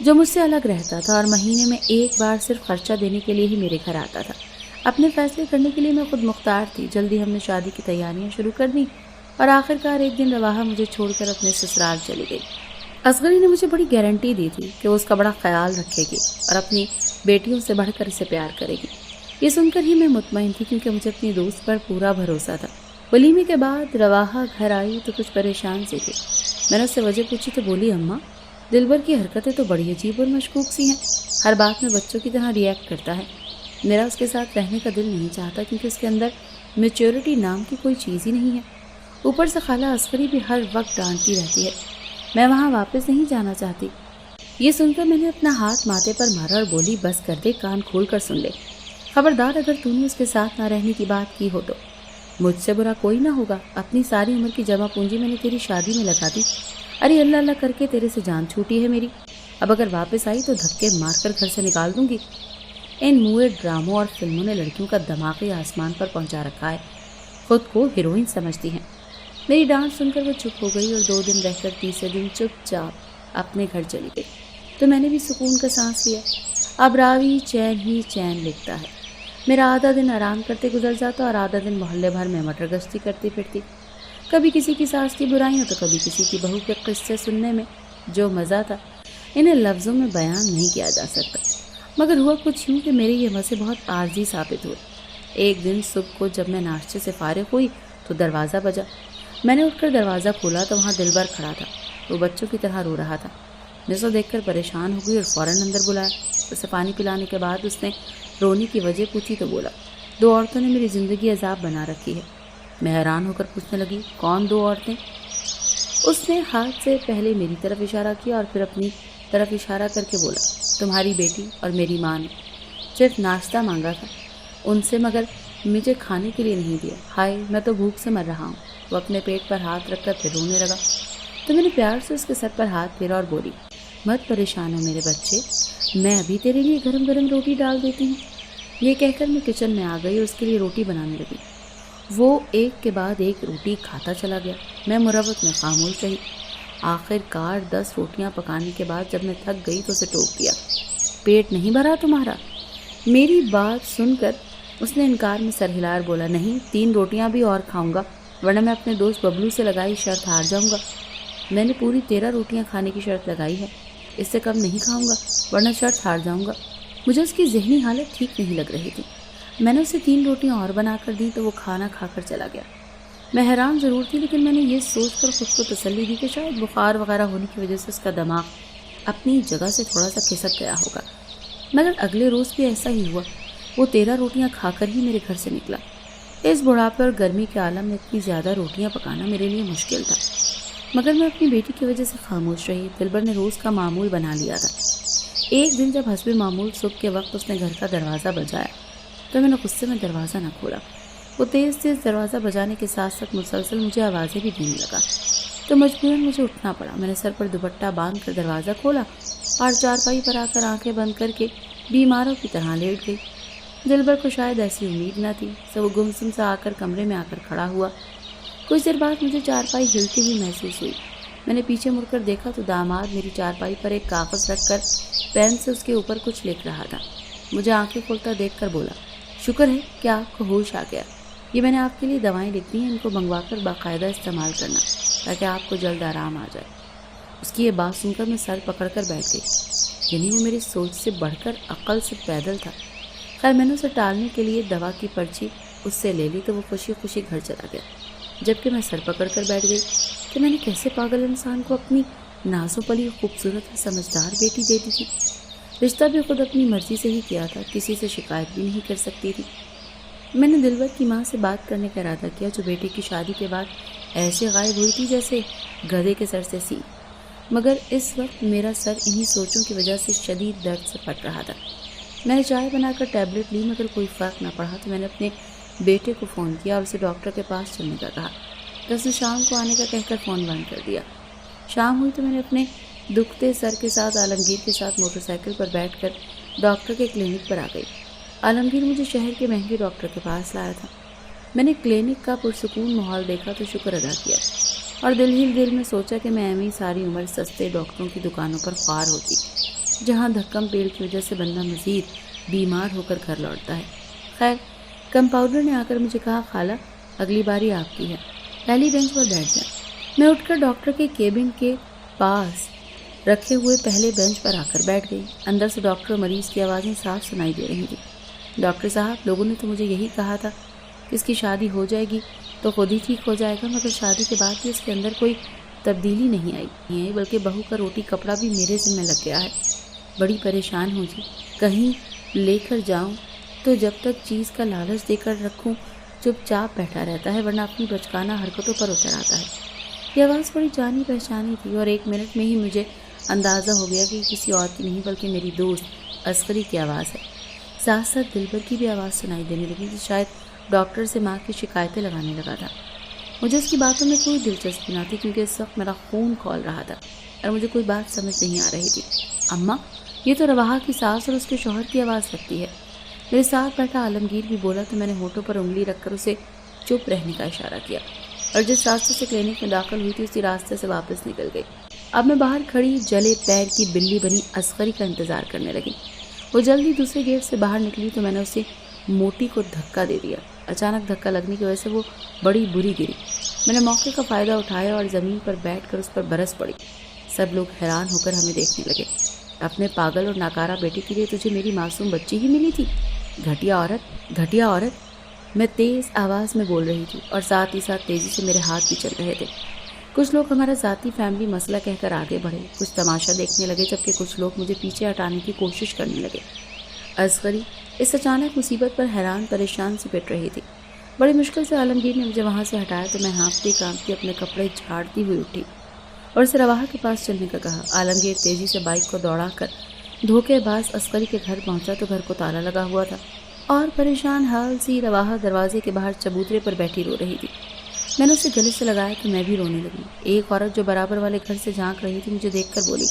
جو مجھ سے الگ رہتا تھا اور مہینے میں ایک بار صرف خرچہ دینے کے لیے ہی میرے گھر آتا تھا۔ اپنے فیصلے کرنے کے لیے میں خود مختار تھی۔ جلدی ہم نے شادی کی تیاریاں شروع کر دیں اور آخر کار ایک دن رواحہ مجھے چھوڑ کر اپنے سسرال چلی گئی۔ اصغری نے مجھے بڑی گارنٹی دی تھی کہ وہ اس کا بڑا خیال رکھے گی اور اپنی بیٹیوں سے بڑھ کر اسے پیار کرے گی۔ یہ سن کر ہی میں مطمئن تھی کیونکہ مجھے اپنی دوست پر پورا بھروسہ تھا۔ ولیمے کے بعد رواحہ گھر آئی تو کچھ پریشان سی تھی۔ میں نے اس سے وجہ پوچھی تو بولی، اماں دلبر کی حرکتیں تو بڑی عجیب اور مشکوک سی ہیں، ہر بات میں بچوں کی طرح ریئیکٹ کرتا ہے۔ میرا اس کے ساتھ رہنے کا دل نہیں چاہتا کیونکہ اس کے اندر میچورٹی نام کی کوئی چیز ہی نہیں ہے۔ اوپر سے خالہ اصغری بھی ہر وقت ڈانٹتی رہتی ہے۔ میں وہاں واپس نہیں جانا چاہتی۔ یہ سن کر میں نے اپنا ہاتھ ماتھے پر مارا اور بولی، بس کر دے، کان کھول کر سن لے، خبردار اگر تو نے اس کے ساتھ نہ رہنے کی بات کی ہو تو مجھ سے برا کوئی نہ ہوگا۔ اپنی ساری عمر کی جمع پونجی میں نے تیری شادی میں لگا دی، ارے اللہ اللہ کر کے تیرے سے جان چھوٹی ہے میری، اب اگر واپس آئی تو دھکے مار کر گھر سے نکال دوں گی۔ ان موئے ڈراموں اور فلموں نے لڑکیوں کا دماغ آسمان پر پہنچا رکھا ہے، خود کو ہیروئن سمجھتی ہیں۔ میری ڈانٹ سن کر وہ چپ ہو گئی اور 2 دن رہ کر تیسرے دن چپ چاپ اپنے گھر چلی گئی تو میں نے بھی سکون کا سانس لیا۔ اب راوی چین ہی چین لکھتا ہے۔ میرا آدھا دن آرام کرتے گزر جاتا اور آدھا دن محلے بھر میں مٹر گشتی کرتی پھرتی، کبھی کسی کی ساس کی برائیاں تو کبھی کسی کی بہو کے قصے سننے میں جو مزہ تھا انہیں لفظوں میں بیان نہیں کیا جا سکتا۔ مگر ہوا کچھ یوں کہ میرے یہ مزے بہت عارضی ثابت ہوئے۔ ایک دن صبح کو جب میں ناشتے سے فارغ ہوئی تو دروازہ بجا۔ میں نے اٹھ کر دروازہ کھولا تو وہاں دلبر کھڑا تھا، وہ بچوں کی طرح رو رہا تھا۔ میں اسے دیکھ کر پریشان ہو گئی اور فوراً اندر بلایا۔ اسے پانی پلانے کے بعد اس نے رونے کی وجہ پوچھی تو بولا، 2 عورتوں نے میری زندگی عذاب بنا رکھی ہے۔ میں حیران ہو کر پوچھنے لگی، کون 2 عورتیں؟ اس نے ہاتھ سے پہلے میری طرف اشارہ کیا اور پھر اپنی طرف اشارہ کر کے بولا، تمہاری بیٹی اور میری ماں نے صرف ناشتہ مانگا تھا ان سے مگر مجھے کھانے کے لیے نہیں دیا، ہائے میں تو بھوک سے مر رہا ہوں۔ وہ اپنے پیٹ پر ہاتھ رکھ کر پھر رونے لگا تو میں نے پیار سے اس کے سر پر ہاتھ پھیرا اور بولی، مت پریشان ہو میرے بچے، میں ابھی تیرے لیے گرم گرم روٹی ڈال دیتی ہوں۔ یہ کہہ کر میں کچن میں آ گئی اور اس کے لیے روٹی بنانے لگی۔ وہ ایک کے بعد ایک روٹی کھاتا چلا گیا، میں مروت میں خاموش رہی۔ آخر کار 10 روٹیاں پکانے کے بعد جب میں تھک گئی تو اسے ٹوک دیا، پیٹ نہیں بھرا تمہارا؟ میری بات سن کر اس نے انکار میں سر ہلا اور بولا، نہیں 3 روٹیاں بھی اور کھاؤں گا ورنہ میں اپنے دوست ببلو سے لگائی شرط ہار جاؤں گا۔ میں نے پوری 13 روٹیاں کھانے کی شرط لگائی ہے، اس سے کم نہیں کھاؤں گا ورنہ شرط ہار جاؤں گا۔ مجھے اس کی ذہنی حالت ٹھیک نہیں لگ رہی تھی۔ میں نے اسے 3 روٹیاں اور بنا کر دی تو وہ کھانا کھا کر چلا گیا۔ میں حیران ضرور تھی لیکن میں نے یہ سوچ کر خود کو تسلی دی کہ شاید بخار وغیرہ ہونے کی وجہ سے اس کا دماغ اپنی جگہ سے تھوڑا سا کھسک گیا ہوگا۔ مگر اگلے روز بھی ایسا ہی ہوا، وہ 13 روٹیاں کھا کر ہی میرے گھر سے نکلا۔ اس بڑھاپے اور گرمی کے عالم میں اتنی زیادہ روٹیاں پکانا میرے لیے مشکل تھا، مگر میں اپنی بیٹی کی وجہ سے خاموش رہی۔ دلبر نے روز کا معمول بنا لیا تھا۔ ایک دن جب حسب معمول صبح کے وقت اس نے گھر کا دروازہ بجایا تو میں نے غصے میں دروازہ نہ کھولا۔ وہ تیز تیز دروازہ بجانے کے ساتھ ساتھ مسلسل مجھے آوازیں بھی دینے لگا تو مجبوراً مجھے اٹھنا پڑا۔ میں نے سر پر دوپٹہ باندھ کر دروازہ کھولا اور چارپائی پر آ کر آنکھیں بند کر کے بیماروں کی طرح لیٹ گئی۔ دلبر کو شاید ایسی امید نہ تھی، سو وہ گمسم سا آ کر کمرے میں آ کر کھڑا ہوا۔ کچھ دیر بعد مجھے چارپائی ہلتی ہوئی محسوس ہوئی۔ میں نے پیچھے مڑ کر دیکھا تو داماد میری چارپائی پر ایک کاغذ رکھ کر پین سے اس کے اوپر کچھ لکھ رہا تھا۔ مجھے آنکھیں کھولتا دیکھ کر بولا، شکر ہے کہ آپ کو ہوش آ گیا، یہ میں نے آپ کے لیے دوائیں لکھ دی ہیں، ان کو منگوا کر باقاعدہ استعمال کرنا تاکہ آپ کو جلد آرام آ جائے۔ اس کی یہ بات سن کر میں سر پکڑ کر بیٹھ گئی، یعنی وہ میری سوچ سے بڑھ کر عقل سے پیدل تھا۔ خیر میں نے اسے ٹالنے کے لیے دوا کی پرچی اس سے لے لی تو وہ خوشی خوشی گھر چلا گیا، جبکہ میں سر پکڑ کر بیٹھ گئی کہ میں نے کیسے پاگل انسان کو اپنی نازو پلی خوبصورت اور سمجھدار بیٹی دے دی تھی۔ رشتہ بھی خود اپنی مرضی سے ہی کیا تھا، کسی سے شکایت بھی نہیں کر سکتی تھی۔ میں نے دلبر کی ماں سے بات کرنے کا ارادہ کیا جو بیٹی کی شادی کے بعد ایسے غائب ہوئی تھی جیسے گدھے کے سر سے سی، مگر اس وقت میرا سر انہی سوچوں کی وجہ سے شدید درد سے پھٹ رہا تھا۔ میں نے چائے بنا کر ٹیبلٹ لی مگر کوئی فرق نہ پڑا تو میں نے اپنے بیٹے کو فون کیا اور اسے ڈاکٹر کے پاس چلنے کا کہا۔ تو اس نے شام کو آنے کا کہہ کر فون بند کر دیا۔ شام ہوئی تو میں نے اپنے دکھتے سر کے ساتھ عالمگیر کے ساتھ موٹر سائیکل پر بیٹھ کر ڈاکٹر کے کلینک پر آ گئی۔ عالمگیر مجھے شہر کے مہنگے ڈاکٹر کے پاس لایا تھا۔ میں نے کلینک کا پرسکون ماحول دیکھا تو شکر ادا کیا اور دل ہی دل میں سوچا کہ میں ایویں ساری عمر سستے ڈاکٹروں کی دکانوں پر خوار ہوتی جہاں دھکم پیڑ کی وجہ سے بندہ مزید بیمار ہو کر گھر لوٹتا ہے۔ خیر، کمپاؤنڈر نے آ کر مجھے کہا، خالہ اگلی باری آپ کی ہے، پہلی بینچ پر بیٹھ جائیں۔ میں اٹھ کر ڈاکٹر کے کیبن کے پاس رکھے ہوئے پہلے بینچ پر آ کر بیٹھ گئی۔ اندر سے ڈاکٹر اور مریض کی آوازیں صاف سنائی دے رہی تھیں۔ ڈاکٹر صاحب، لوگوں نے تو مجھے یہی کہا تھا کہ اس کی شادی ہو جائے گی تو خود ہی ٹھیک ہو جائے گا، مگر شادی کے بعد بھی اس کے اندر کوئی تبدیلی نہیں آئی، بلکہ بہو کا روٹی کپڑا بھی میرے ذمہ لگ گیا ہے۔ بڑی پریشان ہوں جی، کہیں لے کر جاؤں تو جب تک چیز کا لالچ دے کر رکھوں چپ چاپ بیٹھا رہتا ہے، ورنہ اپنی بچکانہ حرکتوں پر اتر آتا ہے۔ یہ آواز بڑی جانی پہچانی تھی اور 1 منٹ میں ہی مجھے اندازہ ہو گیا کہ کسی اور کی نہیں بلکہ میری دوست اصغری کی آواز ہے۔ ساتھ ساتھ دلبر کی بھی آواز سنائی دینے لگی جو شاید ڈاکٹر سے ماں کی شکایتیں لگانے لگا تھا۔ مجھے اس کی باتوں میں کوئی دلچسپی نہ تھی کیونکہ اس وقت میرا خون کھول رہا تھا اور مجھے کوئی بات سمجھ نہیں آ رہی تھی۔ اماں، یہ تو رواحہ کی ساس اور اس کے شوہر کی آواز لگتی ہے۔ میرے ساتھ بیٹھا عالمگیر بھی بولا تو میں نے ہونٹوں پر انگلی رکھ کر اسے چپ رہنے کا اشارہ کیا اور جس راستے سے کلینک میں داخل ہوئی تھی اسی راستے سے واپس نکل گئی۔ اب میں باہر کھڑی جلے پیر کی بلی بنی اصغری کا انتظار کرنے لگی۔ وہ جلدی دوسرے گیٹ سے باہر نکلی تو میں نے اسے موٹی کو دھکا دے دیا۔ اچانک دھکا لگنے کی وجہ سے وہ بڑی بری گری۔ میں نے موقع کا فائدہ اٹھایا اور زمین پر بیٹھ کر اس پر برس پڑی۔ سب لوگ حیران ہو کر ہمیں دیکھنے لگے۔ اپنے پاگل اور ناکارہ بیٹے کے لیے تجھے میری معصوم بچی ہی ملی تھی؟ گھٹیا عورت، گھٹیا عورت، میں تیز آواز میں بول رہی تھی اور ساتھ ہی ساتھ تیزی سے میرے ہاتھ بھی چل رہے تھے۔ کچھ لوگ ہمارا ذاتی فیملی مسئلہ کہہ کر آگے بڑھے، کچھ تماشا دیکھنے لگے جبکہ کچھ لوگ مجھے پیچھے ہٹانے کی کوشش کرنے لگے۔ اصغری اس اچانک مصیبت پر حیران پریشان سے پٹ رہی تھی۔ بڑی مشکل سے عالمگیر نے مجھے وہاں سے ہٹایا تو میں ہانپتی کانپتی اپنے کپڑے جھاڑتی ہوئی اٹھی اور اسے رواحہ کے پاس چلنے کا کہا۔ عالمگیر تیزی سے بائک کو دوڑا کر دھوکے باز اصغری کے گھر پہنچا تو گھر کو تالا لگا ہوا تھا اور پریشان حال سی رواحہ دروازے کے باہر چبوترے پر بیٹھی رو رہی تھی۔ میں نے اسے گلے سے لگایا تو میں بھی رونے لگی۔ ایک عورت جو برابر والے گھر سے جھانک رہی تھی مجھے دیکھ کر بولی،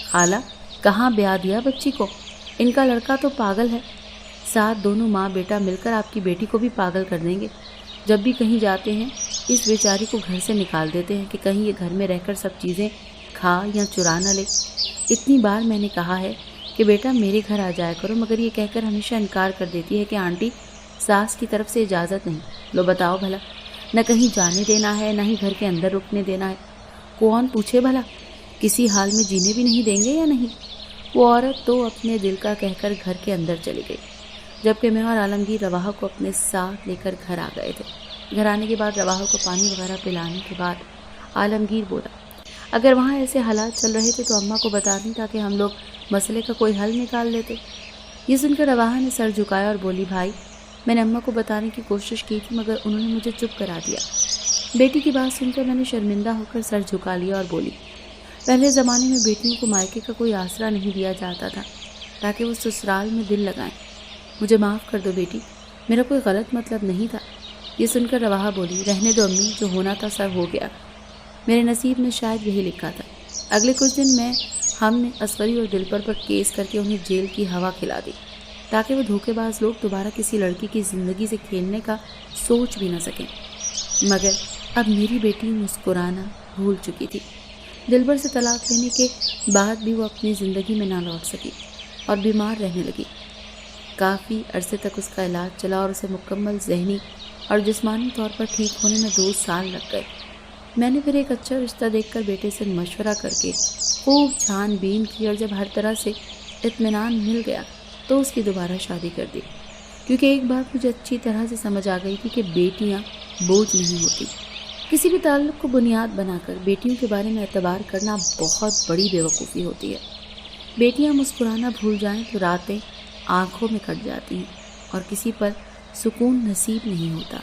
خالہ کہاں بیاہ دیا بچی کو؟ ان کا لڑکا تو پاگل ہے، ساتھ دونوں ماں بیٹا مل کر آپ کی بیٹی کو بھی پاگل کر دیں گے۔ جب بھی کہیں جاتے ہیں اس بیچاری کو گھر سے نکال دیتے ہیں کہ کہیں یہ گھر میں رہ کر سب چیزیں کھا یا چرا نہ لے۔ اتنی بار میں نے کہا ہے کہ بیٹا میرے گھر آ جایا کرو، مگر یہ کہہ کر ہمیشہ انکار کر دیتی ہے کہ آنٹی ساس کی طرف سے اجازت نہیں۔ لو بتاؤ بھلا، نہ کہیں جانے دینا ہے نہ ہی گھر کے اندر رکنے دینا ہے۔ کون پوچھے بھلا، کسی حال میں جینے بھی نہیں دیں گے یا نہیں؟ وہ عورت تو اپنے دل کا کہہ کر گھر کے اندر چلی گئی، جبکہ میں اور عالمگیر رواحہ کو اپنے ساتھ لے کر گھر آ گئے تھے۔ گھر آنے کے بعد رواحہ کو پانی وغیرہ پلانے کے بعد عالمگیر بولا، اگر وہاں ایسے حالات چل رہے تھے تو اماں کو بتا دیں تاکہ ہم لوگ مسئلے کا کوئی حل نکال لیتے۔ یہ سن کر رواحہ نے سر جھکایا اور بولی، بھائی میں نے اماں کو بتانے کی کوشش کی تھی مگر انہوں نے مجھے چپ کرا دیا۔ بیٹی کی بات سن کر میں نے شرمندہ ہو کر سر جھکا لیا اور بولی، پہلے زمانے میں بیٹیوں کو مائکے کا کوئی آسرا نہیں دیا جاتا تھا تاکہ وہ سسرال میں دل لگائیں۔ مجھے معاف کر دو بیٹی، میرا کوئی غلط مطلب نہیں تھا۔ یہ سن کر رواحہ بولی، رہنے دو امی، جو ہونا تھا سب ہو گیا، میرے نصیب میں شاید یہی لکھا تھا۔ اگلے کچھ دن میں ہم نے اصغری اور دلبر پر کیس کر کے انہیں جیل کی ہوا کھلا دی تاکہ وہ دھوکے باز لوگ دوبارہ کسی لڑکی کی زندگی سے کھیلنے کا سوچ بھی نہ سکیں۔ مگر اب میری بیٹی مسکرانا بھول چکی تھی۔ دلبر سے طلاق لینے کے بعد بھی وہ اپنی زندگی میں نہ لوٹ سکی اور بیمار رہنے لگی۔ کافی عرصے تک اس کا علاج چلا اور اسے مکمل ذہنی اور جسمانی طور پر ٹھیک ہونے میں 2 سال لگ گئے۔ میں نے پھر ایک اچھا رشتہ دیکھ کر بیٹے سے مشورہ کر کے خوب چھان بین کی اور جب ہر طرح سے اطمینان مل گیا تو اس کی دوبارہ شادی کر دی، کیونکہ ایک بات مجھے اچھی طرح سے سمجھ آ گئی تھی کہ بیٹیاں بوجھ نہیں ہوتی۔ کسی بھی تعلق کو بنیاد بنا کر بیٹیوں کے بارے میں اعتبار کرنا بہت بڑی بیوقوفی ہوتی ہے۔ بیٹیاں مسکرانا بھول جائیں تو راتیں آنکھوں میں کٹ جاتی ہیں اور کسی پر سکون نصیب نہیں ہوتا۔